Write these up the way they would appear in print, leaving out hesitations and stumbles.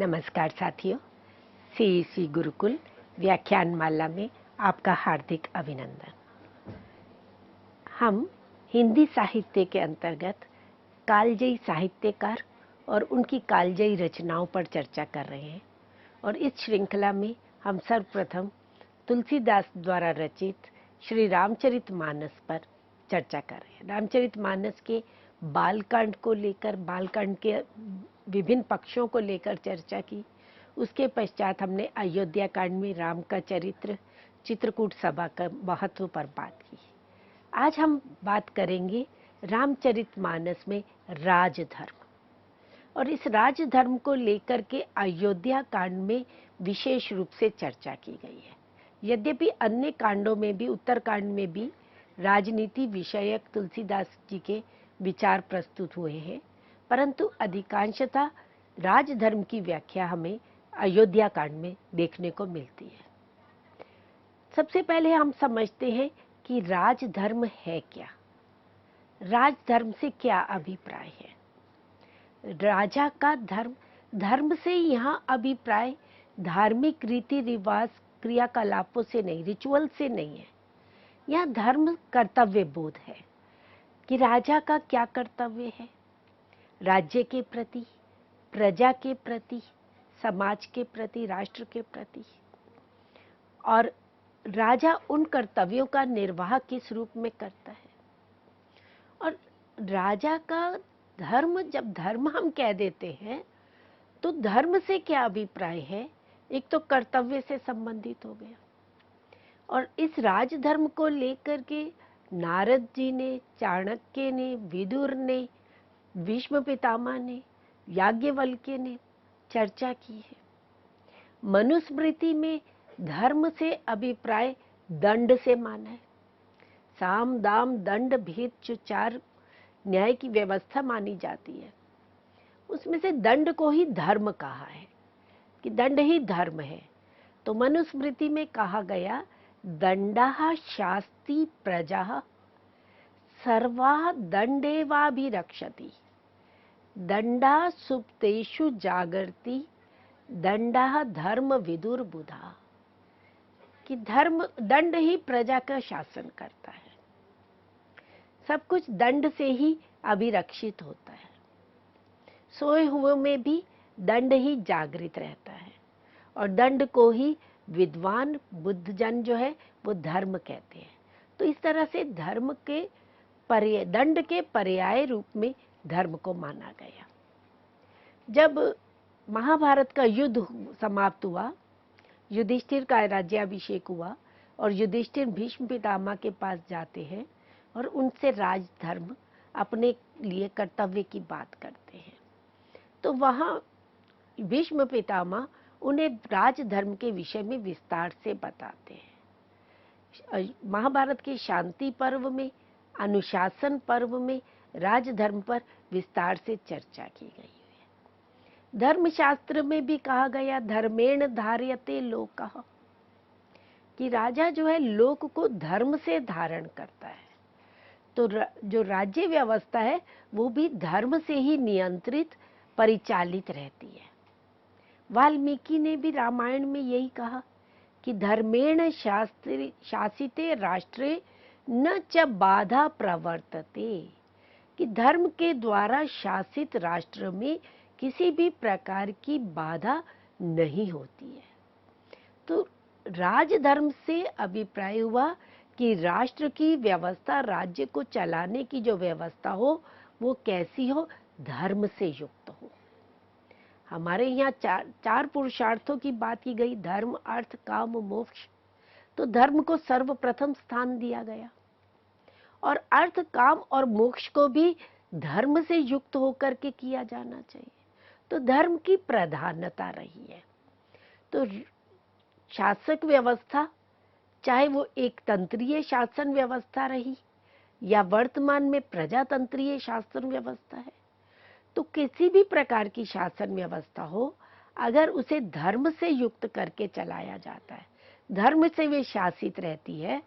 नमस्कार साथियों, सीईसी गुरुकुल व्याख्यान माला में आपका हार्दिक अभिनंदन। हम हिंदी साहित्य के अंतर्गत कालजयी साहित्यकार और उनकी कालजयी रचनाओं पर चर्चा कर रहे हैं और इस श्रृंखला में हम सर्वप्रथम तुलसीदास द्वारा रचित श्री रामचरितमानस पर चर्चा कर रहे हैं। रामचरितमानस के बालकांड को लेकर, बालकांड के विभिन्न पक्षों को लेकर चर्चा की। उसके पश्चात हमने अयोध्या कांड में राम का चरित्र, चित्रकूट सभा का महत्व पर बात की। आज हम बात करेंगे रामचरितमानस में राजधर्म, और इस राजधर्म को लेकर के अयोध्या कांड में विशेष रूप से चर्चा की गई है। यद्यपि अन्य कांडों में भी, उत्तर कांड में भी राजनीति विषयक तुलसीदास जी के विचार प्रस्तुत हुए हैं, परंतु अधिकांशतः राजधर्म की व्याख्या हमें अयोध्या कांड में देखने को मिलती है। सबसे पहले हम समझते हैं कि राजधर्म है क्या, राजधर्म से क्या अभिप्राय है। राजा का धर्म, धर्म से यहाँ अभिप्राय धार्मिक रीति रिवाज क्रियाकलापों से नहीं, रिचुअल से नहीं है। यह धर्म कर्तव्य बोध है कि राजा का क्या कर्तव्य है राज्य के प्रति, प्रजा के प्रति, समाज के प्रति, राष्ट्र के प्रति, और राजा उन कर्तव्यों का निर्वाह किस रूप में करता है। और राजा का धर्म, जब धर्म हम कह देते हैं तो धर्म से क्या अभिप्राय है, एक तो कर्तव्य से संबंधित हो गया। और इस राजधर्म को लेकर के नारद जी ने, चाणक्य ने, विदुर ने, भीष्म पितामह ने, याज्ञवल्क्य ने चर्चा की है। मनुस्मृति में धर्म से अभिप्राय दंड से माना है। साम दाम दंड भेद जो चार न्याय की व्यवस्था मानी जाती है, उसमें से दंड को ही धर्म कहा है कि दंड ही धर्म है। तो मनुस्मृति में कहा गया, दंडः शास्ति प्रजा सर्वा दंडेवाभिरक्षति, दंडा सुप्तेषु जागर्ति, दंडः धर्म विदुर बुधा। कि धर्म, दंड ही प्रजा का शासन करता है। सब कुछ दंड से ही अभिरक्षित होता है। सोए हुए में भी दंड ही जागृत रहता है, और दंड को ही विद्वान बुद्धजन जो है वो धर्म कहते हैं। तो इस तरह से धर्म के दंड के पर्याय रूप में धर्म को माना गया। जब महाभारत का युद्ध समाप्त हुआ, युधिष्ठिर का राज्याभिषेक हुआ और युधिष्ठिर भीष्म पितामह के पास जाते हैं और उनसे राजधर्म, अपने लिए कर्तव्य की बात करते हैं। तो वहाँ भीष्म पितामह उन्हें राजधर्म के विषय में विस्तार से बताते हैं। महाभारत के शांति पर्व में, अनुशासन पर्व में राजधर्म पर विस्तार से चर्चा की गई है। धर्मशास्त्र में भी कहा गया, धर्मेण धार्यते लोकः, कि राजा जो है लोक को धर्म से धारण करता है। तो जो राज्य व्यवस्था है वो भी धर्म से ही नियंत्रित, परिचालित रहती है। वाल्मीकि ने भी रामायण में यही कहा कि धर्मेण शासिते राष्ट्रे न च बाधा प्रवर्तते, कि धर्म के द्वारा शासित राष्ट्र में किसी भी प्रकार की बाधा नहीं होती है। तो राजधर्म से अभिप्राय हुआ कि राष्ट्र की व्यवस्था, राज्य को चलाने की जो व्यवस्था हो वो कैसी हो, धर्म से युक्त हो। हमारे यहाँ चार पुरुषार्थों की बात की गई, धर्म, अर्थ, काम, मोक्ष। तो धर्म को सर्वप्रथम स्थान दिया गया, और अर्थ, काम और मोक्ष को भी धर्म से युक्त होकर के किया जाना चाहिए। तो धर्म की प्रधानता रही है। तो शासक व्यवस्था, चाहे वो एक तंत्रीय शासन व्यवस्था रही या वर्तमान में प्रजातंत्रीय शासन व्यवस्था है, तो किसी भी प्रकार की शासन व्यवस्था हो, अगर उसे धर्म से युक्त करके चलाया जाता है, धर्म से वे शासित रहती है,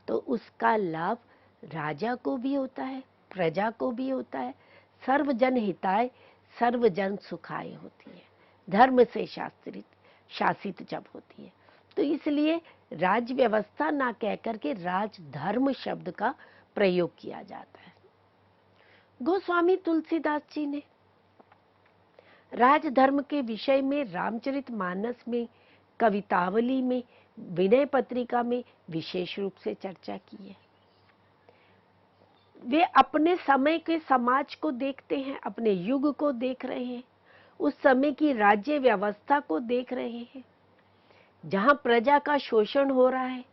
तो उसका लाभ राजा को भी होता है, प्रजा को भी होता है। सर्वजन हिताय सर्वजन सुखाय होती है। धर्म से शासित जब होती है। तो इसलिए राज व्यवस्था ना कहकर के राजधर्म शब्द का प्रयोग किया जाता है। गोस्वामी तुलसीदास जी ने राजधर्म के विषय में रामचरितमानस में, कवितावली में, विनय पत्रिका में विशेष रूप से चर्चा की है। वे अपने समय के समाज को देखते हैं, अपने युग को देख रहे हैं, उस समय की राज्य व्यवस्था को देख रहे हैं, जहां प्रजा का शोषण हो रहा है,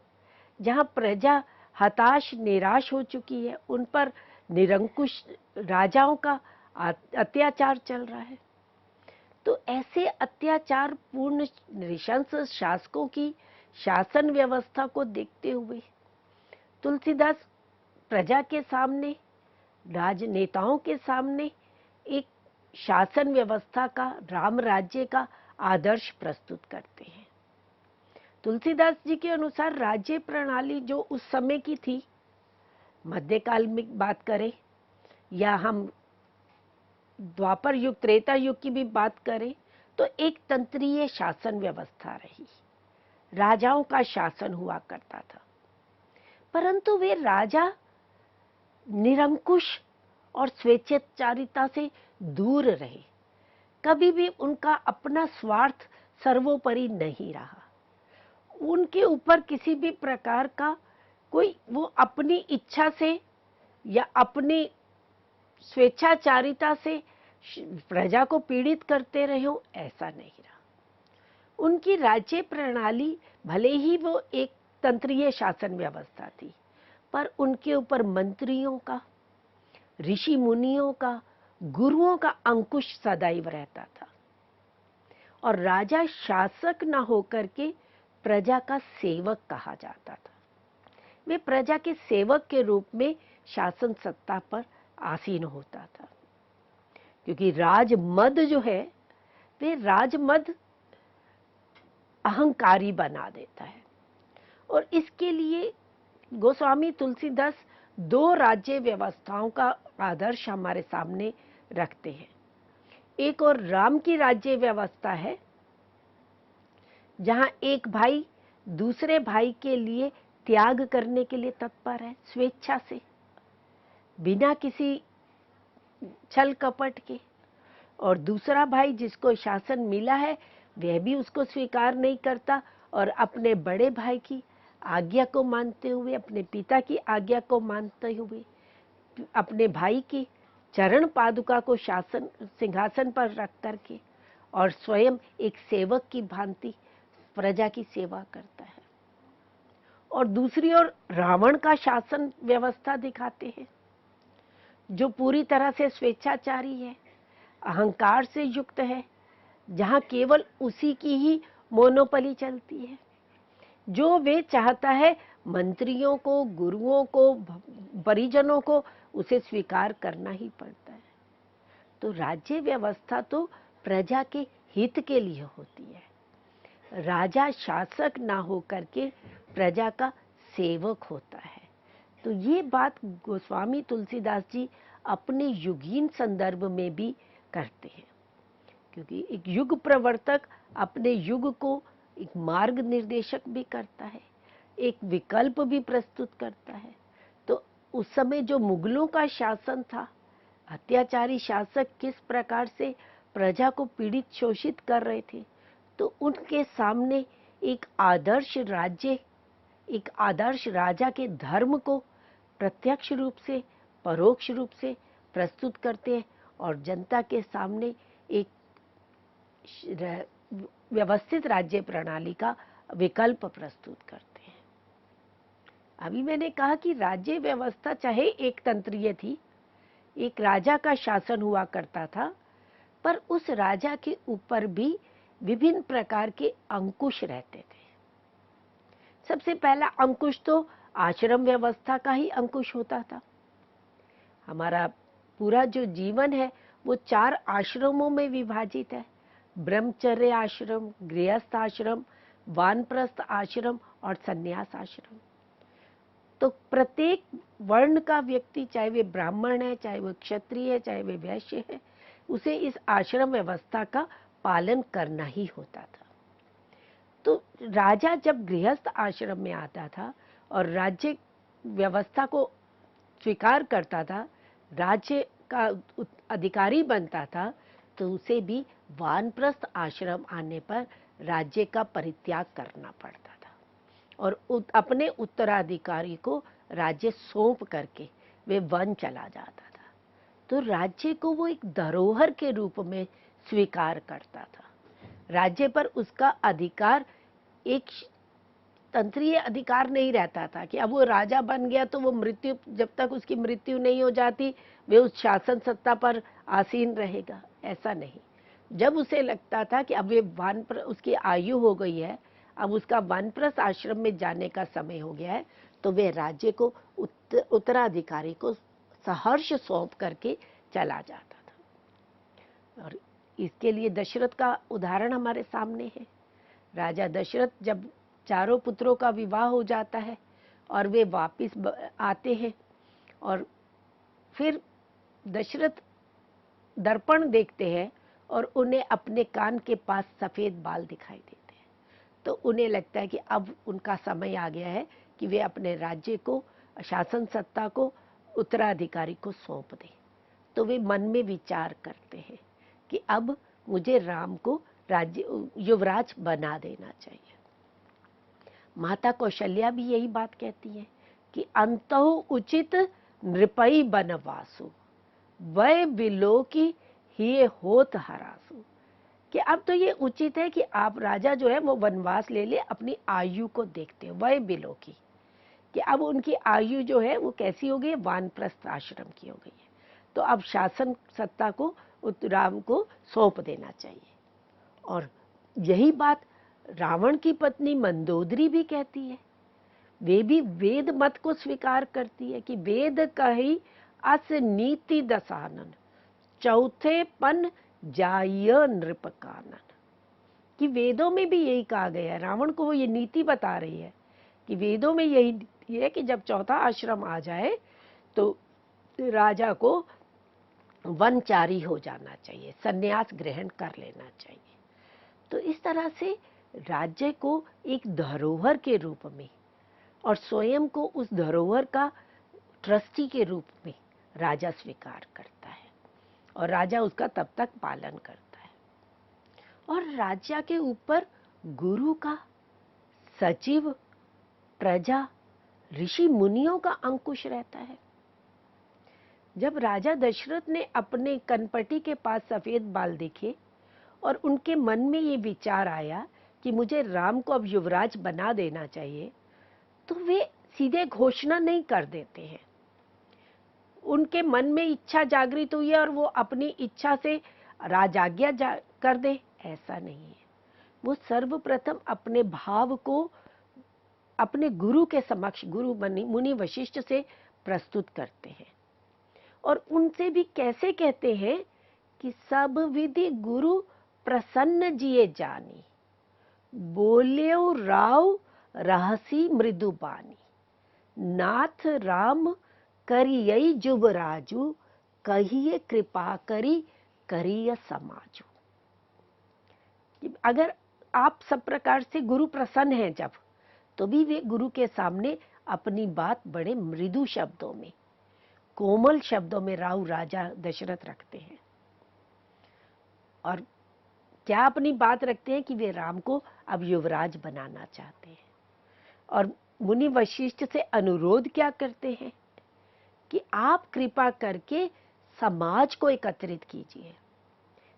जहां प्रजा हताश निराश हो चुकी है, उन पर निरंकुश राजाओं का अत्याचार चल रहा है। तो ऐसे अत्याचार पूर्ण नृशंस शासकों की शासन व्यवस्था को देखते हुए तुलसीदास प्रजा के सामने, राजनेताओं के सामने एक शासन व्यवस्था का, राम राज्य का आदर्श प्रस्तुत करते हैं। तुलसीदास जी के अनुसार राज्य प्रणाली जो उस समय की थी, मध्यकाल में बात करें या हम द्वापर युग, त्रेता युग की भी बात करें, तो एक तंत्रीय शासन व्यवस्था रही, राजाओं का शासन हुआ करता था। परंतु वे राजा निरंकुश और स्वेच्छाचारिता से दूर रहे, कभी भी उनका अपना स्वार्थ सर्वोपरि नहीं रहा। उनके ऊपर किसी भी प्रकार का कोई, वो अपनी इच्छा से या अपनी स्वेच्छाचारिता से प्रजा को पीड़ित करते रहे हो, ऐसा नहीं रहा। उनकी राज्य प्रणाली भले ही वो एक तंत्रीय शासन व्यवस्था थी, पर उनके ऊपर मंत्रियों का, ऋषि मुनियों का, गुरुओं का अंकुश सदैव रहता था। और राजा शासक न होकर के प्रजा का सेवक कहा जाता था। वे प्रजा के सेवक के रूप में शासन सत्ता पर आसीन होता था, क्योंकि राजमद जो है, वे राजमद अहंकारी बना देता है। और इसके लिए गोस्वामी तुलसीदास दो राज्य व्यवस्थाओं का आदर्श हमारे सामने रखते हैं। एक और राम की राज्य व्यवस्था है, जहां एक भाई दूसरे भाई के लिए त्याग करने के लिए तत्पर है, स्वेच्छा से, बिना किसी छल कपट के। और दूसरा भाई जिसको शासन मिला है, वह भी उसको स्वीकार नहीं करता और अपने बड़े भाई की आज्ञा को मानते हुए, अपने पिता की आज्ञा को मानते हुए, अपने भाई की चरण पादुका को शासन सिंहासन पर रख करके और स्वयं एक सेवक की भांति प्रजा की सेवा करता है। और दूसरी ओर रावण का शासन व्यवस्था दिखाते हैं, जो पूरी तरह से स्वेच्छाचारी है, अहंकार से युक्त है, जहां केवल उसी की ही मोनोपली चलती है। जो वे चाहता है, मंत्रियों को, गुरुओं को, परिजनों को उसे स्वीकार करना ही पड़ता है। तो राज्य व्यवस्था तो प्रजा के हित के लिए होती है। राजा शासक ना होकर के प्रजा का सेवक होता है। तो ये बात गोस्वामी तुलसीदास जी अपने युगीन संदर्भ में भी करते हैं, क्योंकि एक युग प्रवर्तक अपने युग को एक मार्ग निर्देशक भी करता है, एक विकल्प भी प्रस्तुत करता है। तो उस समय जो मुगलों का शासन था, अत्याचारी शासक किस प्रकार से प्रजा को पीड़ित शोषित कर रहे थे, तो उनके सामने एक आदर्श राज्य, एक आदर्श राजा के धर्म को प्रत्यक्ष रूप से, परोक्ष रूप से प्रस्तुत करते हैं और जनता के सामने एक व्यवस्थित राज्य प्रणाली का विकल्प प्रस्तुत करते हैं। अभी मैंने कहा कि राज्य व्यवस्था चाहे एक तंत्रीय थी, एक राजा का शासन हुआ करता था, पर उस राजा के ऊपर भी विभिन्न प्रकार के अंकुश रहते थे। सबसे पहला अंकुश तो आश्रम व्यवस्था का ही अंकुश होता था। हमारा पूरा जो जीवन है वो 4 आश्रमों में विभाजित है, ब्रह्मचर्य आश्रम, गृहस्थ आश्रम, वानप्रस्थ आश्रम और संन्यास आश्रम। तो प्रत्येक वर्ण का व्यक्ति, चाहे वे ब्राह्मण है, चाहे वो क्षत्रिय है, चाहे वे वैश्य है, उसे इस आश्रम व्यवस्था का पालन करना ही होता था। तो राजा जब गृहस्थ आश्रम में आता था और राज्य व्यवस्था को स्वीकार करता था, राज्य का अधिकारी बनता था, तो उसे भी वानप्रस्थ आश्रम आने पर राज्य का परित्याग करना पड़ता था और अपने उत्तराधिकारी को राज्य सौंप करके वे वन चला जाता था। तो राज्य को वो एक धरोहर के रूप में स्वीकार करता था। राज्य पर उसका अधिकार एक तंत्रीय अधिकार नहीं रहता था कि अब वो राजा बन गया तो वो मृत्यु, जब तक उसकी मृत्यु नहीं हो जाती वे उस शासन सत्ता पर आसीन रहेगा, ऐसा नहीं। जब उसे लगता था कि अब वे उसकी आयु हो गई है, अब उसका वानप्रस्थ आश्रम में जाने का समय हो गया है, तो वे राज्य को उत्तराधिकारी को सहर्ष सौंप करके चला जाता था। और इसके लिए दशरथ का उदाहरण हमारे सामने है। राजा दशरथ जब चारों पुत्रों का विवाह हो जाता है और वे वापस आते हैं, और फिर दशरथ दर्पण देखते हैं और उन्हें अपने कान के पास सफेद बाल दिखाई देते हैं। तो उन्हें लगता है कि अब उनका समय आ गया है कि वे अपने राज्य को, शासन सत्ता को उत्तराधिकारी को सौंप दें। तो वे मन में विचार करते हैं कि अब मुझे राम को राज्य युवराज बना देना चाहिए। माता कौशल्या भी यही बात कहती है कि अंतहु उचित नृपई बनवासु वै बिलोकी ही होत हरासु, कि अब तो ये उचित है कि आप राजा जो है वो वनवास ले ले, अपनी आयु को देखते हैं। वै बिलोकी कि अब उनकी आयु जो है वो कैसी हो गई है, वानप्रस्थ आश्रम की हो गई है। तो अब शासन सत्ता को राम को सौंप देना चाहिए। और यही बात रावण की पत्नी मंदोदरी भी कहती है। वे भी वेद मत को स्वीकार करती है कि वेद कही अस नीति दसानन चौथे पन जाय नृप कानन, कि वेदों में भी यही कहा गया है। रावण को वो ये नीति बता रही है कि वेदों में यही है कि जब चौथा आश्रम आ जाए तो राजा को वनचारी हो जाना चाहिए, संन्यास ग्रहण कर लेना चाहिए। तो इस तरह से राज्य को एक धरोहर के रूप में और स्वयं को उस धरोहर का ट्रस्टी के रूप में राजा स्वीकार करता है और राजा उसका तब तक पालन करता है। और राज्य के ऊपर गुरु का, सचिव, प्रजा, ऋषि मुनियों का अंकुश रहता है। जब राजा दशरथ ने अपने कनपटी के पास सफेद बाल देखे और उनके मन में ये विचार आया कि मुझे राम को अब युवराज बना देना चाहिए, तो वे सीधे घोषणा नहीं कर देते हैं। उनके मन में इच्छा जागृत हुई है और वो अपनी इच्छा से राजाज्ञा कर दे, ऐसा नहीं है। वो सर्वप्रथम अपने भाव को अपने गुरु के समक्ष, गुरु मुनि वशिष्ठ से प्रस्तुत करते हैं और उनसे भी कैसे कहते हैं कि सब विधि गुरु प्रसन्न जिए जानी, बोल्यो राव रहसी मृदु बानी, नाथ राम करियई जुबराजू, कहिए कृपा करिय समाजू। अगर आप सब प्रकार से गुरु प्रसन्न हैं जब, तो भी वे गुरु के सामने अपनी बात बड़े मृदु शब्दों में, कोमल शब्दों में राव राजा दशरथ रखते हैं। और क्या अपनी बात रखते हैं कि वे राम को अब युवराज बनाना चाहते हैं। और मुनि वशिष्ठ से अनुरोध क्या करते हैं कि आप कृपा करके समाज को एकत्रित कीजिए।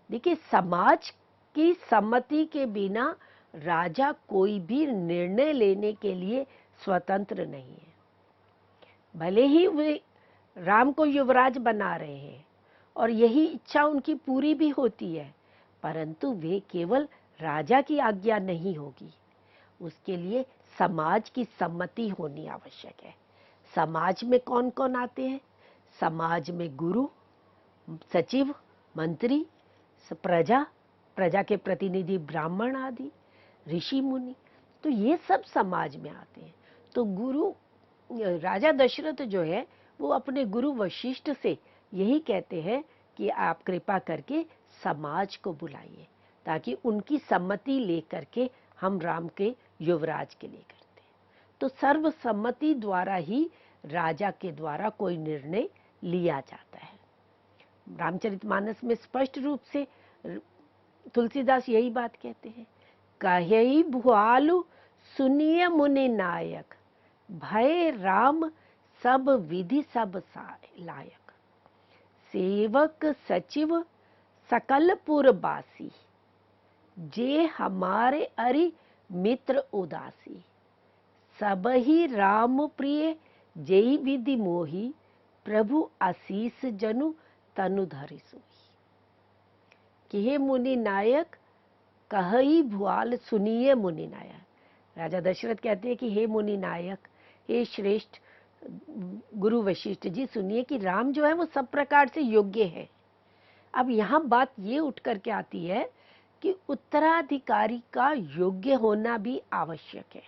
देखिए, समाज की सम्मति के बिना राजा कोई भी निर्णय लेने के लिए स्वतंत्र नहीं है। भले ही वे राम को युवराज बना रहे हैं और यही इच्छा उनकी पूरी भी होती है, परंतु वे केवल राजा की आज्ञा नहीं होगी, उसके लिए समाज की सम्मति होनी आवश्यक है। समाज में कौन कौन आते हैं? समाज में गुरु, सचिव, मंत्री, प्रजा के प्रतिनिधि ब्राह्मण आदि, ऋषि मुनि, तो ये सब समाज में आते हैं। तो गुरु, राजा दशरथ जो है वो अपने गुरु वशिष्ठ से यही कहते हैं कि आप कृपा करके समाज को बुलाइए, ताकि उनकी सम्मति लेकर के हम राम के युवराज के लिए करते हैं। तो सर्वसम्मति द्वारा ही राजा के द्वारा कोई निर्णय लिया जाता है। रामचरितमानस में स्पष्ट रूप से तुलसीदास यही बात कहते हैं, कहि भुआलु सुनिय मुनि नायक, भय राम सब विधि सब लायक, सेवक सचिव सकल पुरबासी, जे हमारे अरि मित्र उदासी, सब ही राम प्रिय जेहि विधि मोही, प्रभु आशीष जनु तनु धरि सोई। कि हे मुनि नायक, कहि भुआल सुनिए मुनि नायक। राजा दशरथ कहते हैं कि हे मुनि नायक, हे श्रेष्ठ गुरु वशिष्ठ जी, सुनिए कि राम जो है वो सब प्रकार से योग्य है। अब यहाँ बात ये उठ करके आती है कि उत्तराधिकारी का योग्य होना भी आवश्यक है।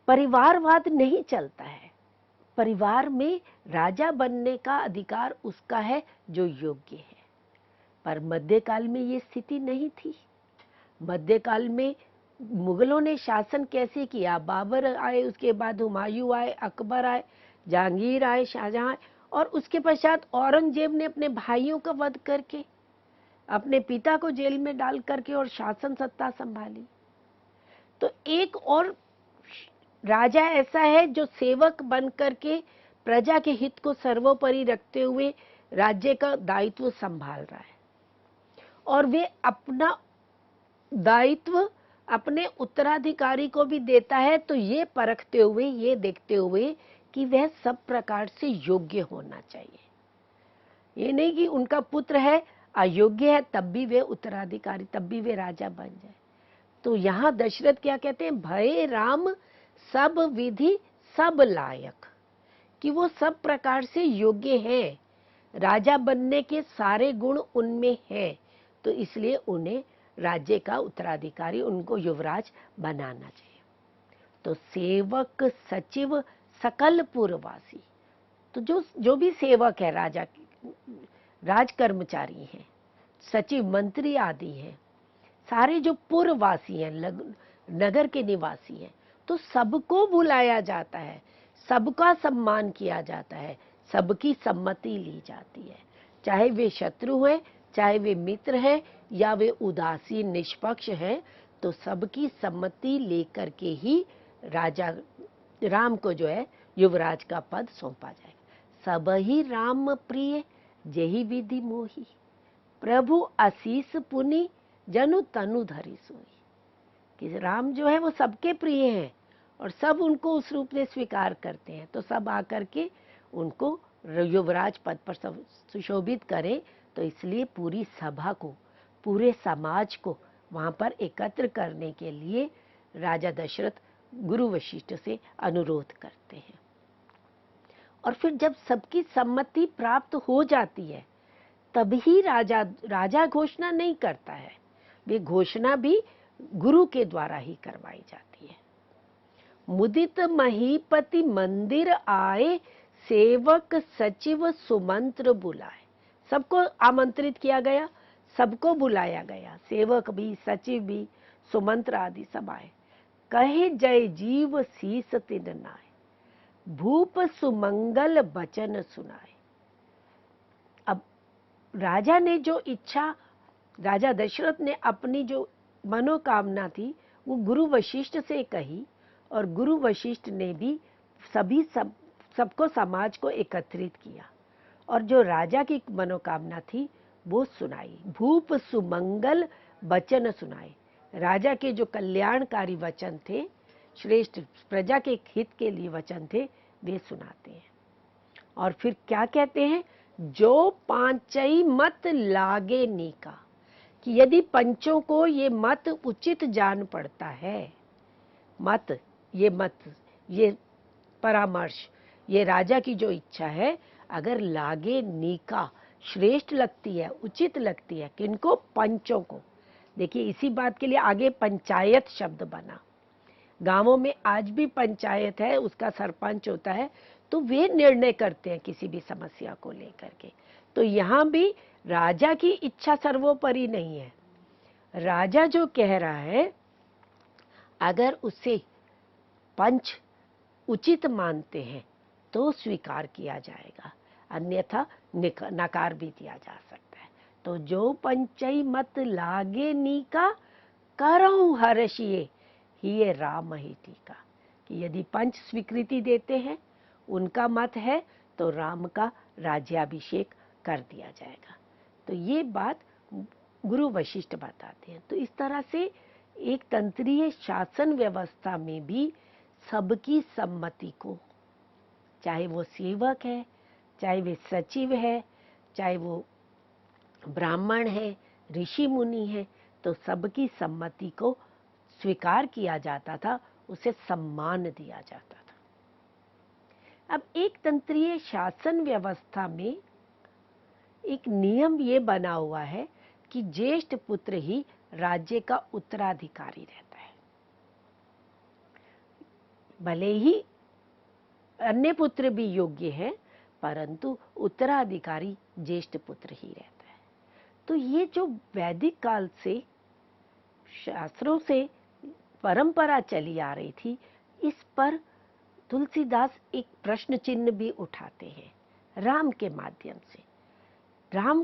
परिवारवाद नहीं चलता है। परिवार में राजा बनने का अधिकार उसका है जो योग्य है। पर मध्यकाल में ये स्थिति नहीं थी। मध्यकाल में मुगलों ने शासन कैसे किया? बाबर आए, उसके बाद हुमायूं आए, अकबर आए, जहांगीर आए, शाहजहां, और उसके पश्चात औरंगजेब ने अपने भाइयों का वध करके, अपने पिता को जेल में डाल करके और शासन सत्ता संभाली। तो एक और राजा ऐसा है जो सेवक बन करके प्रजा के हित को सर्वोपरि रखते हुए राज्य का दायित्व संभाल रहा है, और वे अपना दायित्व अपने उत्तराधिकारी को भी देता है, तो ये परखते हुए, ये देखते हुए कि वह सब प्रकार से योग्य होना चाहिए। ये नहीं कि उनका पुत्र है, अयोग्य है, तब भी वे उत्तराधिकारी, तब भी वे राजा बन जाए। तो यहाँ दशरथ क्या कहते हैं? भय राम सब विधि सब लायक, कि वो सब प्रकार से योग्य हैं, राजा बनने के सारे गुण उनमें हैं, तो इसलिए उन्हें राज्य का उत्तराधिकारी, उनको युवराज बनाना चाहिए। तो सेवक सचिव सकल पुरवासी, तो जो भी सेवक है राजा, राज कर्मचारी हैं, सचिव मंत्री आदि हैं, सारे जो पुरवासी हैं, नगर के निवासी हैं, तो सबको बुलाया जाता है, सबका सम्मान किया जाता है, सबकी सम्मति ली जाती है, चाहे वे शत्रु हैं, चाहे वे मित्र हैं, या वे उदासीन निष्पक्ष हैं, तो सबकी सम्मति लेकर के ही राजा राम को जो है युवराज का पद सौंपा जाएगा। सब ही राम प्रिय जेहि विधि मोही, प्रभु आशीष पुनि जनु तनु धरि सोई। कि राम जो है वो सबके प्रिय हैं और सब उनको उस रूप में स्वीकार करते हैं, तो सब आकर के उनको युवराज पद पर सुशोभित करें। तो इसलिए पूरी सभा को, पूरे समाज को वहां पर एकत्र करने के लिए राजा दशरथ गुरु वशिष्ठ से अनुरोध करते हैं। और फिर जब सबकी सम्मति प्राप्त हो जाती है, तभी राजा घोषणा नहीं करता है, वे घोषणा भी गुरु के द्वारा ही करवाई जाती है। मुदित महीपति मंदिर आए, सेवक सचिव सुमंत्र बुलाए। सबको आमंत्रित किया गया, सबको बुलाया गया, सेवक भी, सचिव भी, सुमंत्र आदि सब आए। कहे जय जीव शीस तिन नाय, भूप सुमंगल बचन सुनाए। अब राजा ने जो इच्छा, राजा दशरथ ने अपनी जो मनोकामना थी वो गुरु वशिष्ठ से कही, और गुरु वशिष्ठ ने भी सबको, समाज को एकत्रित किया, और जो राजा की मनोकामना थी वो सुनाई। भूप सुमंगल वचन सुनाए, राजा के जो कल्याणकारी वचन थे, श्रेष्ठ प्रजा के हित के लिए वचन थे, वे सुनाते हैं। और फिर क्या कहते हैं? जो पांचई मत लागे नीका, कि यदि पंचों को ये मत उचित जान पड़ता है, ये परामर्श, ये राजा की जो इच्छा है, अगर लागे नीका, श्रेष्ठ लगती है, उचित लगती है, किनको? पंचों को। देखिए इसी बात के लिए आगे पंचायत शब्द बना। गांवों में आज भी पंचायत है, उसका सरपंच होता है, तो वे निर्णय करते हैं किसी भी समस्या को लेकर के। तो यहाँ भी राजा की इच्छा सर्वोपरि नहीं है। राजा जो कह रहा है, अगर उसे पंच उचित मानते हैं तो स्वीकार किया जाएगा, अन्यथा नकार भी दिया जा सकता है। तो जो पंचई मत लागे नीका, करऊं हर्षिए ही राम ही टीका। कि यदि पंच स्वीकृति देते हैं, उनका मत है, तो राम का राज्याभिषेक कर दिया जाएगा। तो ये बात गुरु वशिष्ठ बताते हैं। तो इस तरह से एक तंत्रीय शासन व्यवस्था में भी सबकी सम्मति को, चाहे वो सेवक है, चाहे वे सचिव है, चाहे वो ब्राह्मण है, ऋषि मुनि है, तो सबकी सम्मति को स्वीकार किया जाता था, उसे सम्मान दिया जाता था। अब एक तंत्रीय शासन व्यवस्था में एक नियम ये बना हुआ है कि ज्येष्ठ पुत्र ही राज्य का उत्तराधिकारी रहता है। भले ही अन्य पुत्र भी योग्य हैं, परंतु उत्तराधिकारी ज्येष्ठ पुत्र ही रहता है। तो ये जो वैदिक काल से शास्त्रों से परंपरा चली आ रही थी, इस पर तुलसीदास एक प्रश्न चिन्ह भी उठाते हैं राम के माध्यम से। राम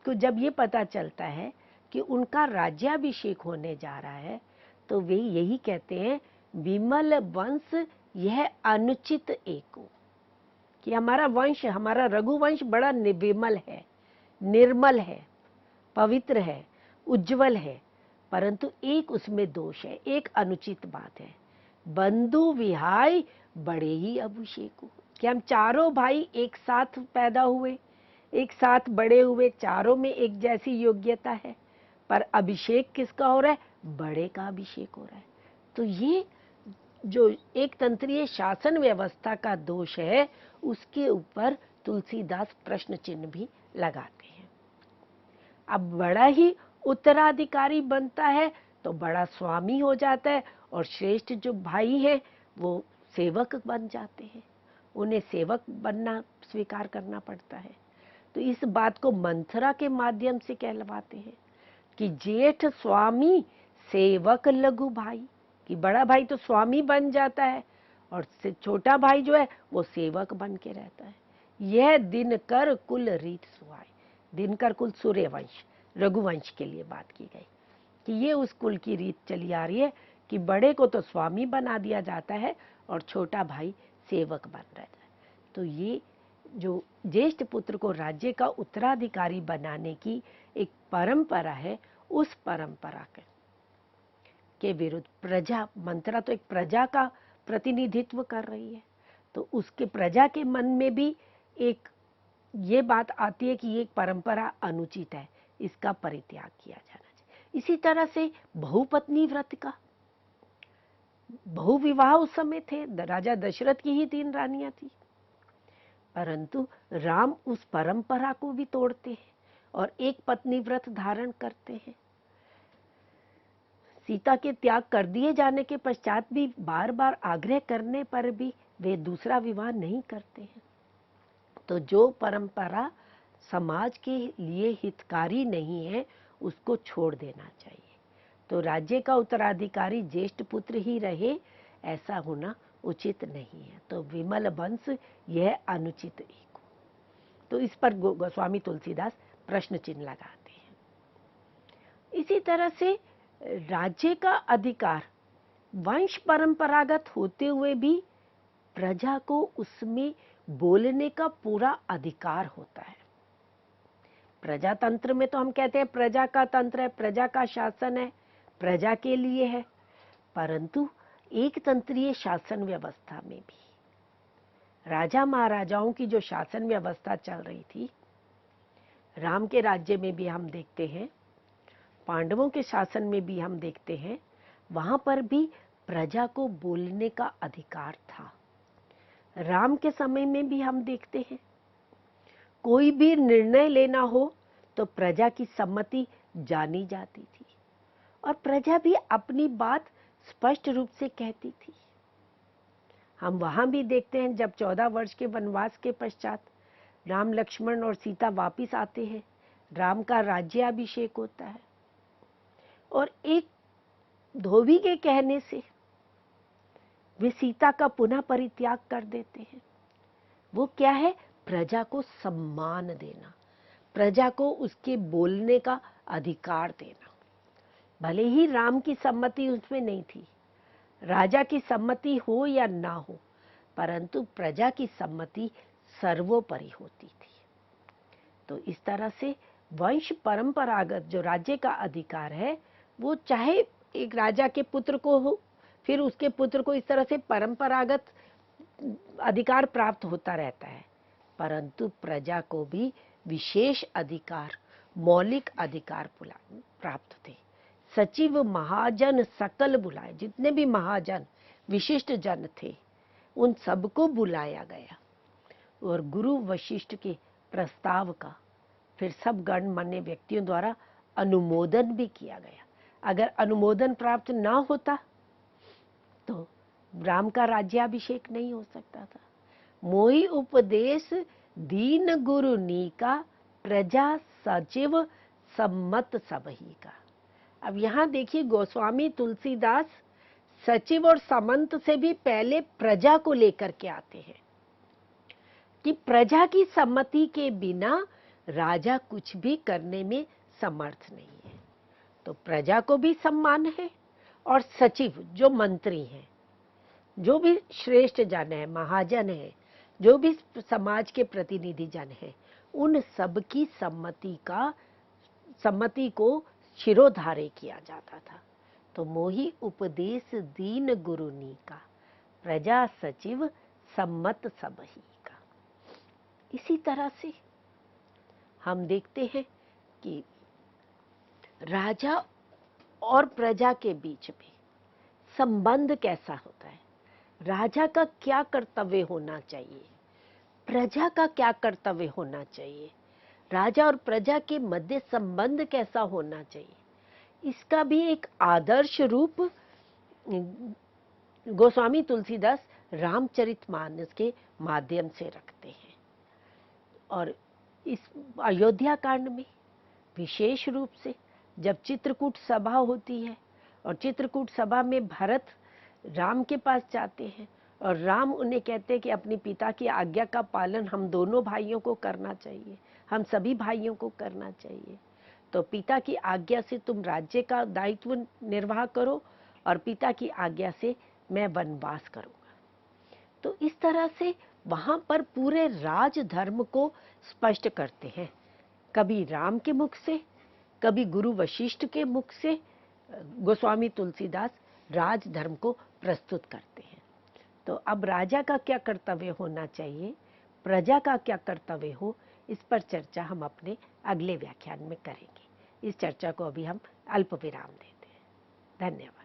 को जब ये पता चलता है कि उनका राज्याभिषेक होने जा रहा है, तो वे यही कहते हैं, विमल वंश यह अनुचित एको। कि हमारा वंश, हमारा रघुवंश बड़ा विमल है, निर्मल है, पवित्र है, उज्जवल है, परंतु एक उसमें दोष है, एक अनुचित बात है। बंधु विहाय बड़े ही अभिषेक। कि हम चारों भाई एक साथ पैदा हुए, एक साथ बड़े हुए, चारों में एक जैसी योग्यता है, पर अभिषेक किसका हो रहा है? बड़े का अभिषेक हो रहा है। तो ये जो एक तंत्रीय शासन व्यवस्था का दोष है, उसके ऊपर तुलसीदास प्रश्न चिन्ह भी लगाते हैं। अब बड़ा ही उत्तराधिकारी बनता है तो बड़ा स्वामी हो जाता है, और श्रेष्ठ जो भाई हैं वो सेवक बन जाते हैं, उन्हें सेवक बनना स्वीकार करना पड़ता है। तो इस बात को मंथरा के माध्यम से कहलवाते हैं कि जेठ स्वामी सेवक लघु भाई। कि बड़ा भाई तो स्वामी बन जाता है और छोटा भाई जो है वो सेवक बन के रहता है। यह दिनकर कुल रीत सुहाई। दिनकर कुल सूर्यवंश, रघुवंश के लिए बात की गई कि ये उस कुल की रीत चली आ रही है कि बड़े को तो स्वामी बना दिया जाता है और छोटा भाई सेवक बन रहता है। तो ये जो ज्येष्ठ पुत्र को राज्य का उत्तराधिकारी बनाने की एक परंपरा है, उस परंपरा के विरुद्ध प्रजा, मंत्रा तो एक प्रजा का प्रतिनिधित्व कर रही है, तो उसके प्रजा के मन में भी एक ये बात आती है कि ये परंपरा अनुचित है, इसका परित्याग किया जाना चाहिए। इसी तरह से बहुपत्नी व्रत का, बहुविवाह उस समय थे, राजा दशरथ की ही 3 रानियां थी, परंतु राम उस परंपरा को भी तोड़ते हैं और एक पत्नी व्रत धारण करते हैं। सीता के त्याग कर दिए जाने के पश्चात भी बार बार आग्रह करने पर भी वे दूसरा विवाह नहीं करते हैं। तो जो परंपरा समाज के लिए हितकारी नहीं है, उसको छोड़ देना चाहिए। तो राज्य का उत्तराधिकारी ज्येष्ठ पुत्र ही रहे, ऐसा होना उचित नहीं है। तो विमल वंश यह अनुचित एको। तो इस पर गोस्वामी तुलसीदास प्रश्न चिन्ह लगाते हैं। इसी तरह से राज्य का अधिकार वंश परंपरागत होते हुए भी प्रजा को उसमें बोलने का पूरा अधिकार होता है। प्रजातंत्र में तो हम कहते हैं प्रजा का तंत्र है, प्रजा का शासन है, प्रजा के लिए है, परंतु एक तंत्रीय शासन व्यवस्था में भी राजा महाराजाओं की जो शासन व्यवस्था चल रही थी, राम के राज्य में भी हम देखते हैं, पांडवों के शासन में भी हम देखते हैं, वहां पर भी प्रजा को बोलने का अधिकार था। राम के समय में भी हम देखते हैं, कोई भी निर्णय लेना हो तो प्रजा की सम्मति जानी जाती थी और प्रजा भी अपनी बात स्पष्ट रूप से कहती थी। हम वहां भी देखते हैं, जब 14 वर्ष के वनवास के पश्चात राम लक्ष्मण और सीता वापिस आते हैं, राम का राज्याभिषेक होता है और एक धोबी के कहने से वे सीता का पुनः परित्याग कर देते हैं। वो क्या है? प्रजा को सम्मान देना, प्रजा को उसके बोलने का अधिकार देना। भले ही राम की सम्मति उसमें नहीं थी, राजा की सम्मति हो या ना हो, परंतु प्रजा की सम्मति सर्वोपरि होती थी। तो इस तरह से वंश परंपरागत जो राज्य का अधिकार है, वो चाहे एक राजा के पुत्र को हो, फिर उसके पुत्र को इस तरह से परंपरागत अधिकार प्राप्त होता रहता है, परंतु प्रजा को भी विशेष अधिकार, मौलिक अधिकार प्राप्त थे। सचिव महाजन सकल बुलाए, जितने भी महाजन विशिष्ट जन थे उन सबको बुलाया गया और गुरु वशिष्ठ के प्रस्ताव का फिर सब गणमान्य व्यक्तियों द्वारा अनुमोदन भी किया गया। अगर अनुमोदन प्राप्त ना होता तो राम का राज्याभिषेक नहीं हो सकता था। मोहि उपदेश दीन गुरु नीका, प्रजा सचिव सम्मत सबही का। अब यहाँ देखिए, गोस्वामी तुलसीदास सचिव और समंत से भी पहले प्रजा को लेकर के आते हैं कि प्रजा की सम्मति के बिना राजा कुछ भी करने में समर्थ नहीं है। तो प्रजा को भी सम्मान है और सचिव जो मंत्री हैं, जो भी श्रेष्ठ जन है, महाजन है, जो भी समाज के प्रतिनिधि जन है, उन सब की सम्मति को शिरोधार्य किया जाता था। तो मोहि उपदेश दीन गुरु नीका, प्रजा सचिव सम्मत सबही का। इसी तरह से हम देखते हैं कि राजा और प्रजा के बीच में संबंध कैसा होता है, राजा का क्या कर्तव्य होना चाहिए, प्रजा का क्या कर्तव्य होना चाहिए, राजा और प्रजा के मध्य संबंध कैसा होना चाहिए, इसका भी एक आदर्श रूप गोस्वामी तुलसीदास रामचरितमानस के माध्यम से रखते हैं। और इस अयोध्या कांड में विशेष रूप से जब चित्रकूट सभा होती है और चित्रकूट सभा में भरत राम के पास जाते हैं और राम उन्हें कहते हैं कि अपने पिता की आज्ञा का पालन हम दोनों भाइयों को करना चाहिए, हम सभी भाइयों को करना चाहिए। तो पिता की आज्ञा से तुम राज्य का दायित्व निर्वाह करो और पिता की आज्ञा से मैं वनवास करूंगा। तो इस तरह से वहां पर पूरे राज धर्म को स्पष्ट करते हैं, कभी राम के मुख से, कभी गुरु वशिष्ठ के मुख से गोस्वामी तुलसीदास राज धर्म को प्रस्तुत करते हैं। तो अब राजा का क्या कर्तव्य होना चाहिए, प्रजा का क्या कर्तव्य हो, इस पर चर्चा हम अपने अगले व्याख्यान में करेंगे। इस चर्चा को अभी हम अल्प विराम देते हैं। धन्यवाद।